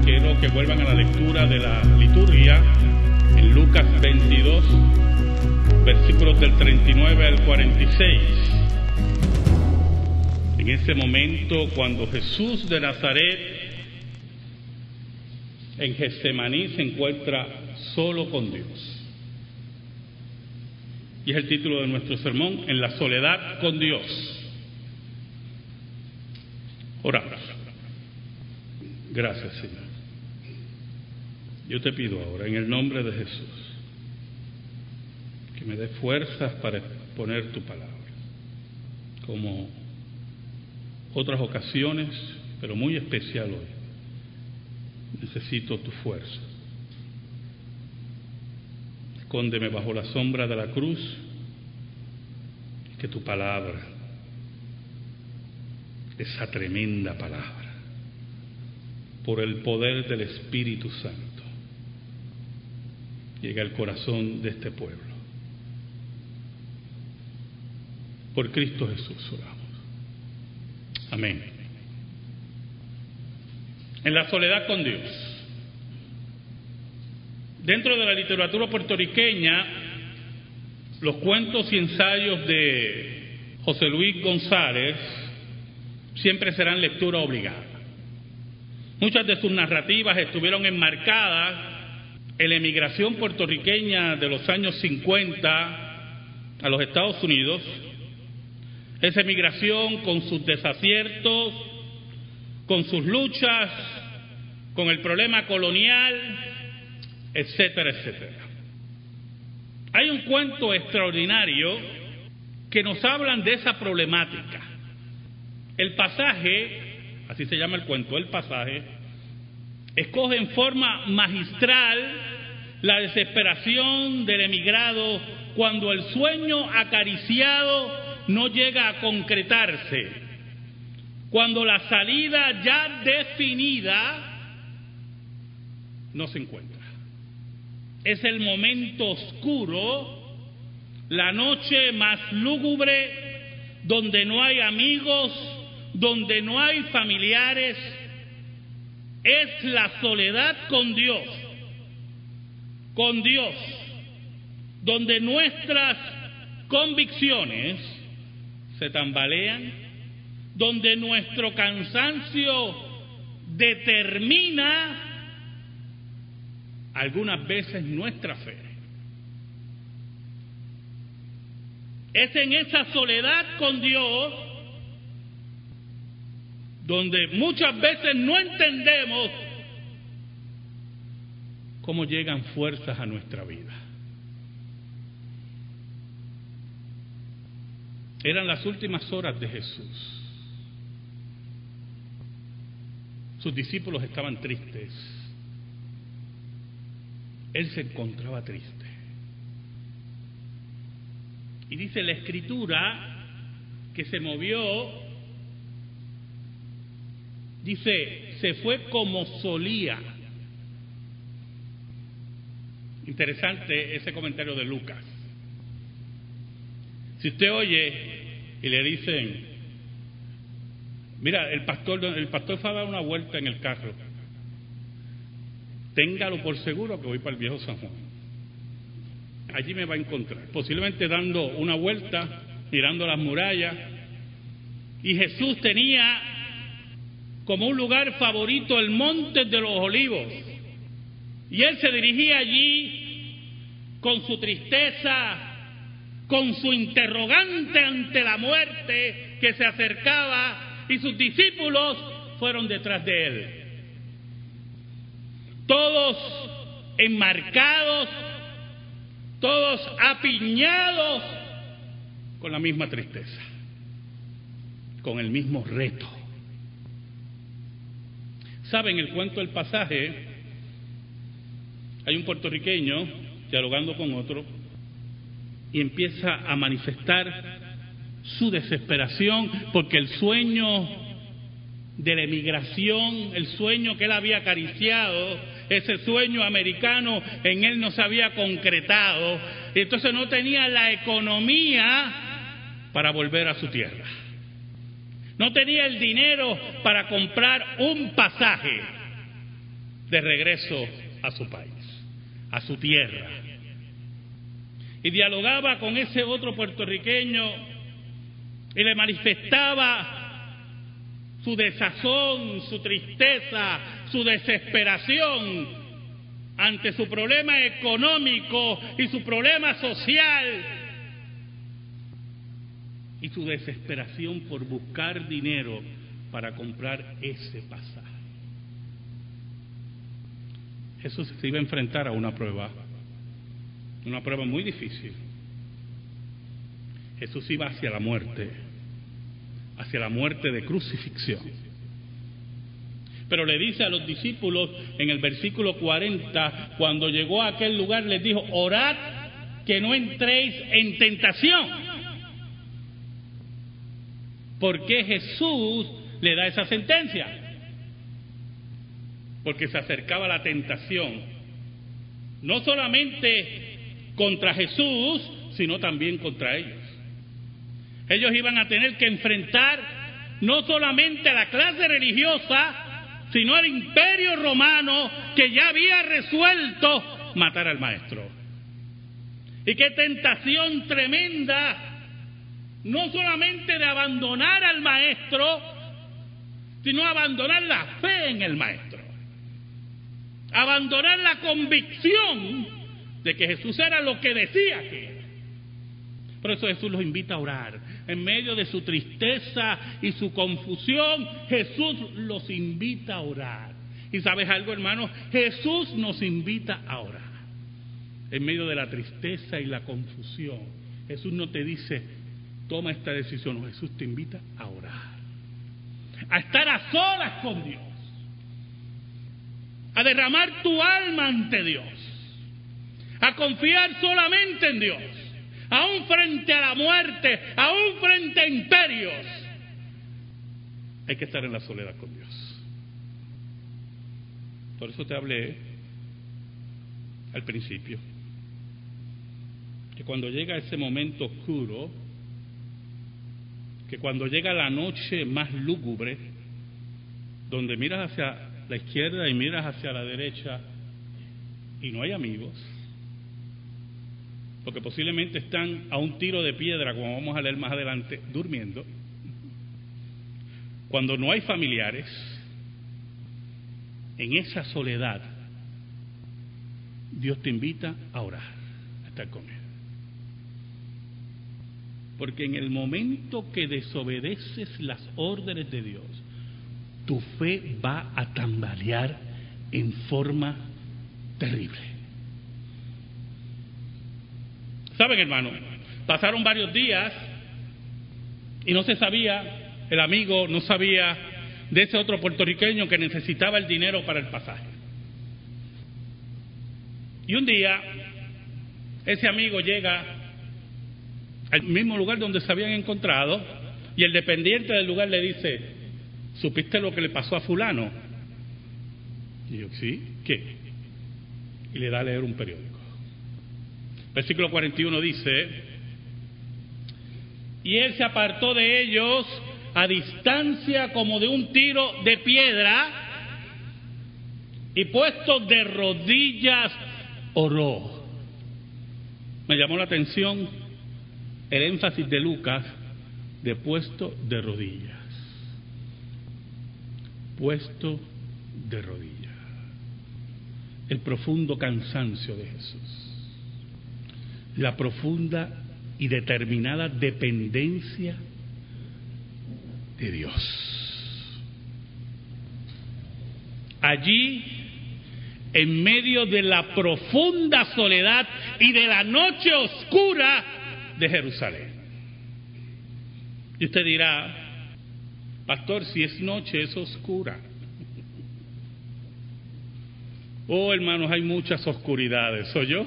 Quiero que vuelvan a la lectura de la liturgia en Lucas 22, versículos del 39 al 46. En ese momento, cuando Jesús de Nazaret en Getsemaní se encuentra solo con Dios. Y es el título de nuestro sermón, En la soledad con Dios. Oramos. Gracias, Señor. Yo te pido ahora, en el nombre de Jesús, que me dé fuerzas para exponer tu palabra, como otras ocasiones, pero muy especial hoy. Necesito tu fuerza. Escóndeme bajo la sombra de la cruz, que tu palabra, esa tremenda palabra, por el poder del Espíritu Santo, llegue al corazón de este pueblo. Por Cristo Jesús oramos. Amén. En la soledad con Dios. Dentro de la literatura puertorriqueña, los cuentos y ensayos de José Luis González siempre serán lectura obligada. Muchas de sus narrativas estuvieron enmarcadas en la emigración puertorriqueña de los años 50 a los Estados Unidos. Esa emigración con sus desaciertos, con sus luchas, con el problema colonial, etcétera, etcétera. Hay un cuento extraordinario que nos hablan de esa problemática. El pasaje, así se llama el cuento, el pasaje, escoge en forma magistral la desesperación del emigrado cuando el sueño acariciado no llega a concretarse, cuando la salida ya definida no se encuentra. Es el momento oscuro, la noche más lúgubre, donde no hay amigos, donde no hay familiares. Es la soledad con Dios, donde nuestras convicciones se tambalean, donde nuestro cansancio determina algunas veces nuestra fe. Es en esa soledad con Dios donde muchas veces no entendemos cómo llegan fuerzas a nuestra vida. Eran las últimas horas de Jesús. Sus discípulos estaban tristes. Él se encontraba triste. Y dice la Escritura que se movió, dice, se fue como solía. Interesante ese comentario de Lucas. Si usted oye y le dicen, mira, el pastor fue a dar una vuelta en el carro, téngalo por seguro que voy para el Viejo San Juan. Allí me va a encontrar, posiblemente dando una vuelta, mirando las murallas. Y Jesús tenía como un lugar favorito el Monte de los Olivos. Y él se dirigía allí con su tristeza, con su interrogante ante la muerte que se acercaba, y sus discípulos fueron detrás de él. Todos enmarcados, todos apiñados con la misma tristeza, con el mismo reto. ¿Saben el cuento del pasaje? Hay un puertorriqueño dialogando con otro y empieza a manifestar su desesperación porque el sueño de la emigración, el sueño que él había acariciado, ese sueño americano en él no se había concretado, y entonces no tenía la economía para volver a su tierra. No tenía el dinero para comprar un pasaje de regreso a su país, a su tierra. Y dialogaba con ese otro puertorriqueño y le manifestaba su desazón, su tristeza, su desesperación ante su problema económico y su problema social y su desesperación por buscar dinero para comprar ese pasaje. Jesús se iba a enfrentar a una prueba muy difícil. Jesús iba hacia la muerte de crucifixión. Pero le dice a los discípulos en el versículo 40, cuando llegó a aquel lugar les dijo: orad que no entréis en tentación. ¿Por qué Jesús le da esa sentencia? Porque se acercaba la tentación, no solamente contra Jesús, sino también contra ellos. Ellos iban a tener que enfrentar no solamente a la clase religiosa, sino al imperio romano que ya había resuelto matar al maestro. Y qué tentación tremenda, no solamente de abandonar al maestro, sino abandonar la fe en el maestro, abandonar la convicción de que Jesús era lo que decía que era. Por eso Jesús los invita a orar. En medio de su tristeza y su confusión, Jesús los invita a orar. Y ¿sabes algo, hermano? Jesús nos invita a orar. En medio de la tristeza y la confusión, Jesús no te dice: toma esta decisión. No, Jesús te invita a orar, a estar a solas con Dios, a derramar tu alma ante Dios, a confiar solamente en Dios, aún frente a la muerte, aún frente a imperios. Hay que estar en la soledad con Dios. Por eso te hablé al principio que cuando llega ese momento oscuro, que cuando llega la noche más lúgubre, donde miras hacia la izquierda y miras hacia la derecha y no hay amigos, porque posiblemente están a un tiro de piedra, como vamos a leer más adelante, durmiendo. Cuando no hay familiares, en esa soledad, Dios te invita a orar, a estar con Él. Porque en el momento que desobedeces las órdenes de Dios, tu fe va a tambalear en forma terrible. ¿Saben, hermano? Pasaron varios días y no se sabía, el amigo no sabía de ese otro puertorriqueño que necesitaba el dinero para el pasaje. Y un día, ese amigo llega al mismo lugar donde se habían encontrado y el dependiente del lugar le dice: ¿supiste lo que le pasó a fulano? Y yo: ¿sí? ¿Qué? Y le da a leer un periódico. Versículo 41 dice: y él se apartó de ellos a distancia como de un tiro de piedra, y puesto de rodillas oró. Me llamó la atención el énfasis de Lucas de puesto de rodillas. Puesto de rodillas. El profundo cansancio de Jesús, la profunda y determinada dependencia de Dios. Allí, en medio de la profunda soledad y de la noche oscura de Jerusalén. Y usted dirá: pastor, si es noche, es oscura. Oh, hermanos, hay muchas oscuridades. ¿Soy yo?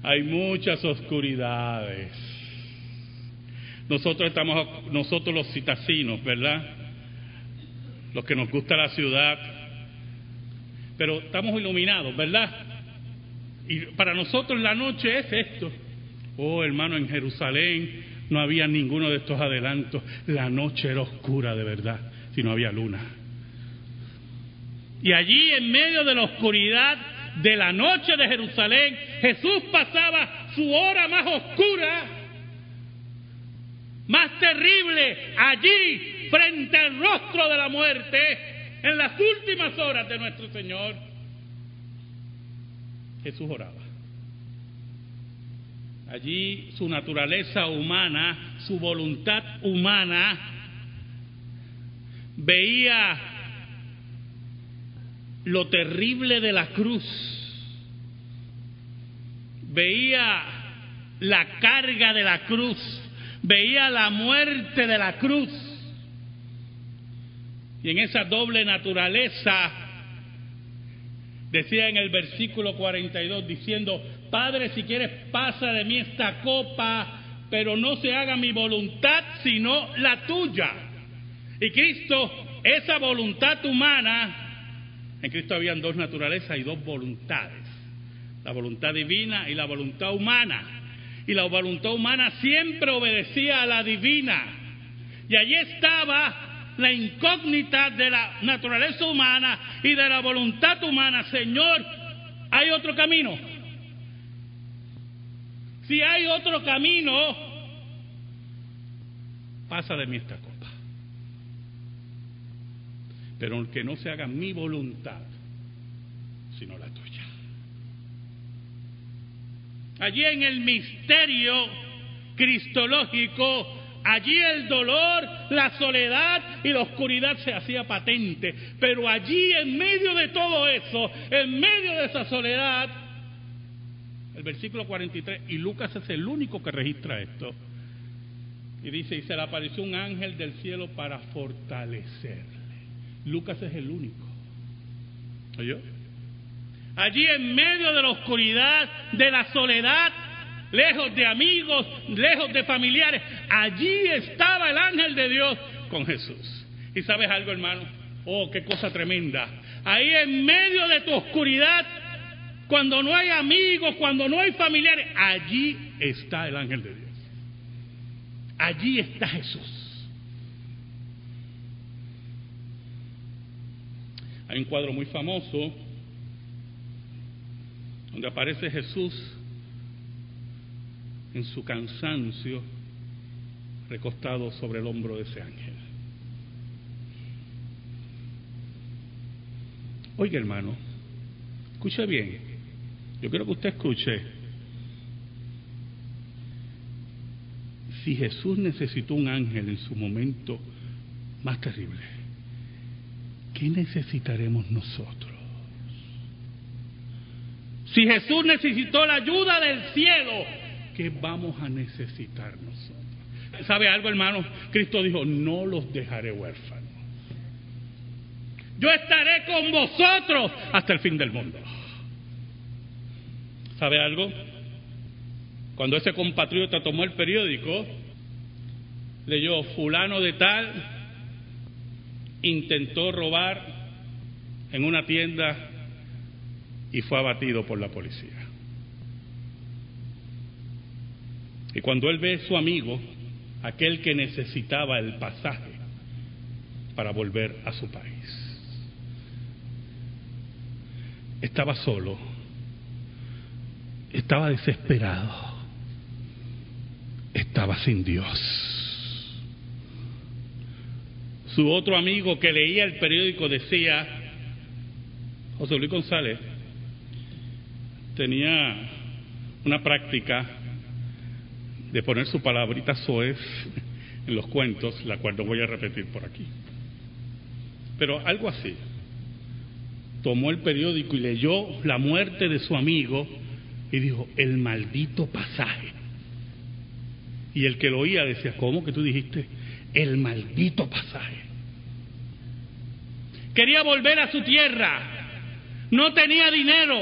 Hay muchas oscuridades. Nosotros los citasinos, ¿verdad? Los que nos gusta la ciudad, pero estamos iluminados, ¿verdad? Y para nosotros la noche es esto. Oh, hermano, en Jerusalén no había ninguno de estos adelantos. La noche era oscura de verdad, si no había luna. Y allí, en medio de la oscuridad de la noche de Jerusalén, Jesús pasaba su hora más oscura, más terrible, allí, frente al rostro de la muerte, en las últimas horas de nuestro Señor. Jesús oraba. Allí su naturaleza humana, su voluntad humana, veía lo terrible de la cruz, veía la carga de la cruz, veía la muerte de la cruz. Y en esa doble naturaleza, decía en el versículo 42, diciendo: Padre, si quieres, pasa de mí esta copa, pero no se haga mi voluntad, sino la tuya. Y Cristo, esa voluntad humana, en Cristo habían dos naturalezas y dos voluntades, la voluntad divina y la voluntad humana. Y la voluntad humana siempre obedecía a la divina. Y allí estaba la incógnita de la naturaleza humana y de la voluntad humana. Señor, ¿hay otro camino? Si hay otro camino, pasa de mí esta copa. Pero que no se haga mi voluntad, sino la tuya. Allí en el misterio cristológico, allí el dolor, la soledad y la oscuridad se hacía patente. Pero allí, en medio de todo eso, en medio de esa soledad, el versículo 43, y Lucas es el único que registra esto, y dice: y se le apareció un ángel del cielo para fortalecerle. Lucas es el único. ¿Oyó? Allí en medio de la oscuridad, de la soledad, lejos de amigos, lejos de familiares, allí estaba el ángel de Dios con Jesús. ¿Y sabes algo, hermano? Oh, qué cosa tremenda. Ahí en medio de tu oscuridad, cuando no hay amigos, cuando no hay familiares, allí está el ángel de Dios. Allí está Jesús. Hay un cuadro muy famoso donde aparece Jesús en su cansancio, recostado sobre el hombro de ese ángel. Oiga, hermano, escuche bien. Yo quiero que usted escuche. Si Jesús necesitó un ángel en su momento más terrible, ¿qué necesitaremos nosotros? Si Jesús necesitó la ayuda del cielo, ¿qué vamos a necesitar nosotros? ¿Sabe algo, hermano? Cristo dijo: no los dejaré huérfanos. Yo estaré con vosotros hasta el fin del mundo. ¿Sabe algo? Cuando ese compatriota tomó el periódico, leyó: fulano de tal intentó robar en una tienda y fue abatido por la policía. Y cuando él ve a su amigo, aquel que necesitaba el pasaje para volver a su país, estaba solo, estaba desesperado, estaba sin Dios. Su otro amigo que leía el periódico decía: José Luis González tenía una práctica de poner su palabrita soez en los cuentos, la cual no voy a repetir por aquí. Pero algo así. Tomó el periódico y leyó la muerte de su amigo y dijo: el maldito pasaje. Y el que lo oía decía: ¿cómo que tú dijiste? El maldito pasaje. Quería volver a su tierra. No tenía dinero,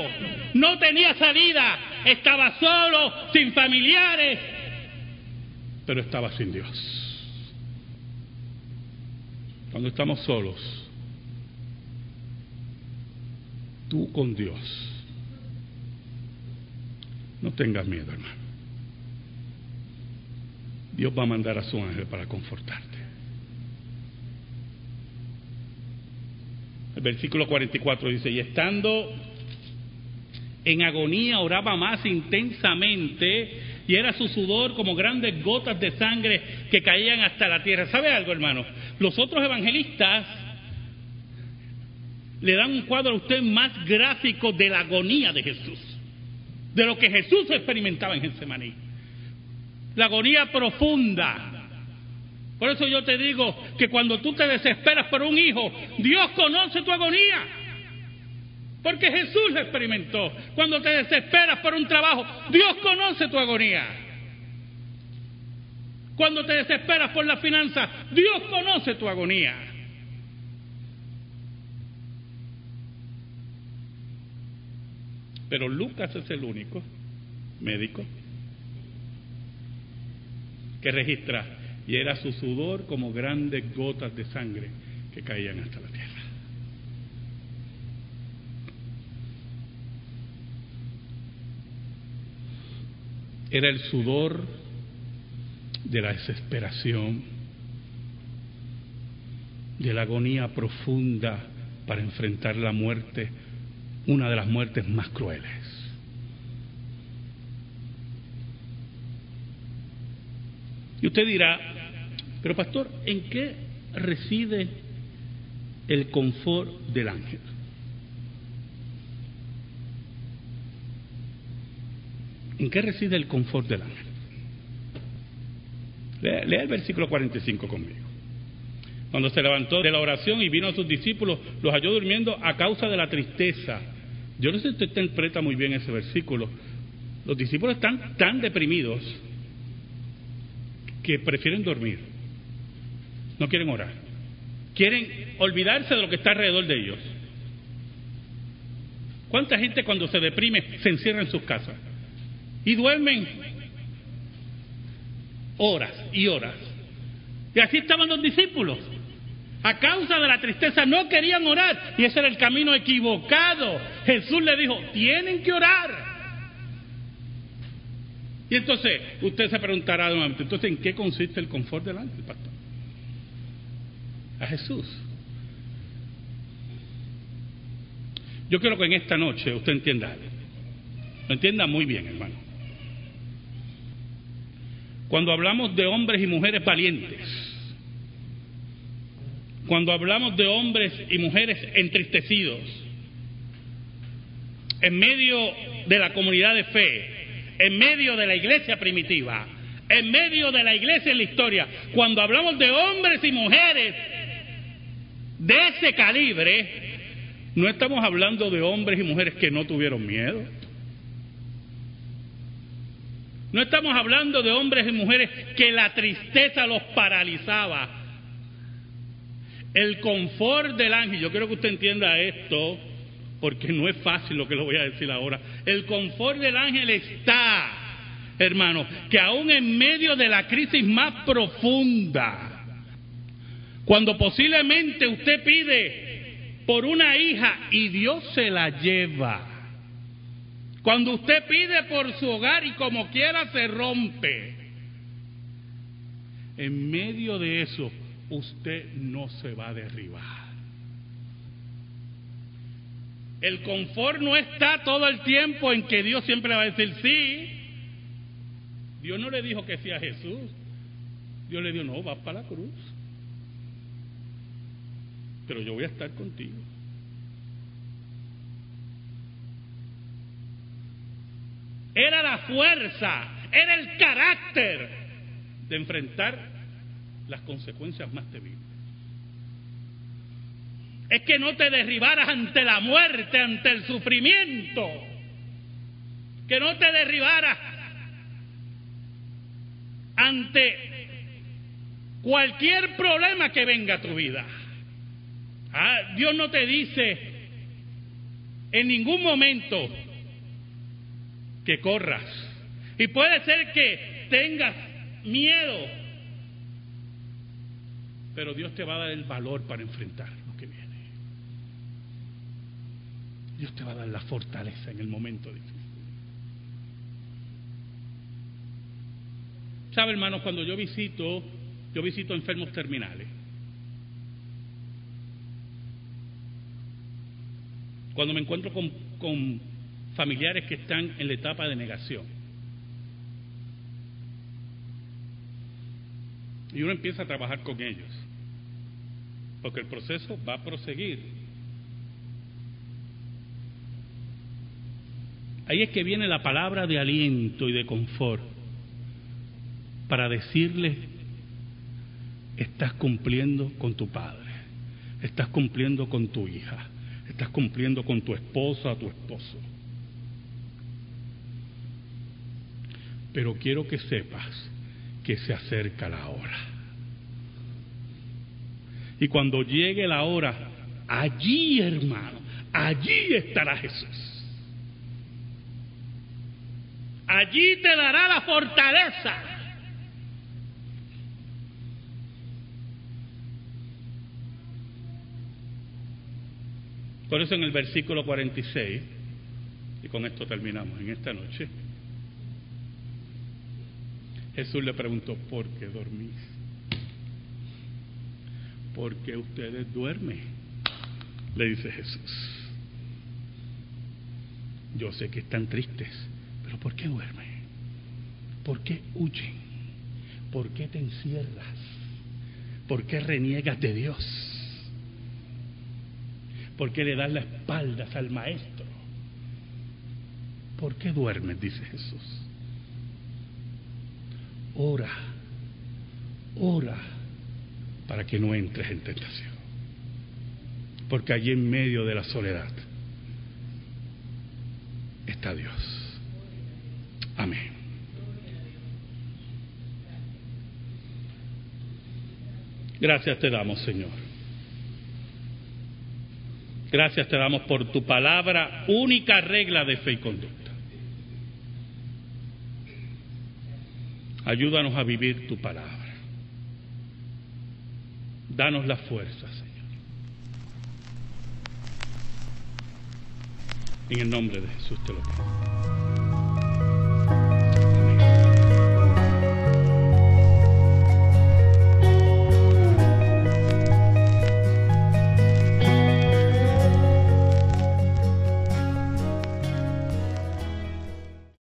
no tenía salida, estaba solo, sin familiares, pero estaba sin Dios. Cuando estamos solos, tú con Dios. No tengas miedo, hermano. Dios va a mandar a su ángel para confortarte. El versículo 44 dice: y estando en agonía oraba más intensamente, y era su sudor como grandes gotas de sangre que caían hasta la tierra. ¿Sabe algo, hermano? Los otros evangelistas le dan un cuadro a usted más gráfico de la agonía de Jesús, de lo que Jesús experimentaba en Getsemaní. La agonía profunda. Por eso yo te digo que cuando tú te desesperas por un hijo, Dios conoce tu agonía, porque Jesús lo experimentó. Cuando te desesperas por un trabajo, Dios conoce tu agonía. Cuando te desesperas por la finanza, Dios conoce tu agonía. Pero Lucas es el único médico que registra: y era su sudor como grandes gotas de sangre que caían hasta la tierra. Era el sudor de la desesperación, de la agonía profunda para enfrentar la muerte, una de las muertes más crueles. Y usted dirá: pero pastor, ¿en qué reside el confort del ángel? ¿En qué reside el confort del ángel? Lea el versículo 45 conmigo. Cuando se levantó de la oración y vino a sus discípulos, los halló durmiendo a causa de la tristeza. Yo no sé si usted interpreta muy bien ese versículo. Los discípulos están tan deprimidos que prefieren dormir. No quieren orar. Quieren olvidarse de lo que está alrededor de ellos. ¿Cuánta gente cuando se deprime se encierra en sus casas y duermen horas y horas? Y así estaban los discípulos. A causa de la tristeza no querían orar, y ese era el camino equivocado. Jesús le dijo: tienen que orar. Y entonces usted se preguntará nuevamente: entonces, ¿en qué consiste el confort del ángel, pastor? A Jesús. Yo quiero que en esta noche usted entienda algo. Lo entienda muy bien, hermano. Cuando hablamos de hombres y mujeres valientes, cuando hablamos de hombres y mujeres entristecidos, en medio de la comunidad de fe, en medio de la iglesia primitiva, en medio de la iglesia en la historia, cuando hablamos de hombres y mujeres de ese calibre, no estamos hablando de hombres y mujeres que no tuvieron miedo. No estamos hablando de hombres y mujeres que la tristeza los paralizaba. El confort del ángel, yo quiero que usted entienda esto, porque no es fácil lo que le voy a decir ahora. El confort del ángel está, hermano, que aún en medio de la crisis más profunda, cuando posiblemente usted pide por una hija y Dios se la lleva, cuando usted pide por su hogar y como quiera se rompe, en medio de eso usted no se va a derribar. El confort no está todo el tiempo en que Dios siempre le va a decir sí. Dios no le dijo que sí a Jesús. Dios le dijo: no, vas para la cruz, pero yo voy a estar contigo. Era la fuerza, era el carácter de enfrentar las consecuencias más terribles. Es que no te derribaras ante la muerte, ante el sufrimiento, que no te derribaras ante cualquier problema que venga a tu vida. Dios no te dice en ningún momento que corras, y puede ser que tengas miedo, pero Dios te va a dar el valor para enfrentar lo que viene. Dios te va a dar la fortaleza en el momento difícil. ¿Sabe, hermanos? Cuando yo visito enfermos terminales. Cuando me encuentro con familiares que están en la etapa de negación. Y uno empieza a trabajar con ellos. Porque el proceso va a proseguir. Ahí es que viene la palabra de aliento y de confort para decirle: estás cumpliendo con tu padre, estás cumpliendo con tu hija, estás cumpliendo con tu esposa o tu esposo. Pero quiero que sepas que se acerca la hora. Y cuando llegue la hora, allí, hermano, allí estará Jesús. Allí te dará la fortaleza. Por eso en el versículo 46, y con esto terminamos en esta noche, Jesús le preguntó: ¿por qué dormís? ¿Por qué ustedes duermen? Le dice Jesús. Yo sé que están tristes, pero ¿por qué duermen? ¿Por qué huyen? ¿Por qué te encierras? ¿Por qué reniegas de Dios? ¿Por qué le das la espalda al Maestro? ¿Por qué duermes? Dice Jesús. Ora, ora para que no entres en tentación. Porque allí en medio de la soledad está Dios. Amén. Gracias te damos, Señor. Gracias te damos por tu palabra, única regla de fe y conducta. Ayúdanos a vivir tu palabra. Danos la fuerza, Señor. En el nombre de Jesús te lo pido.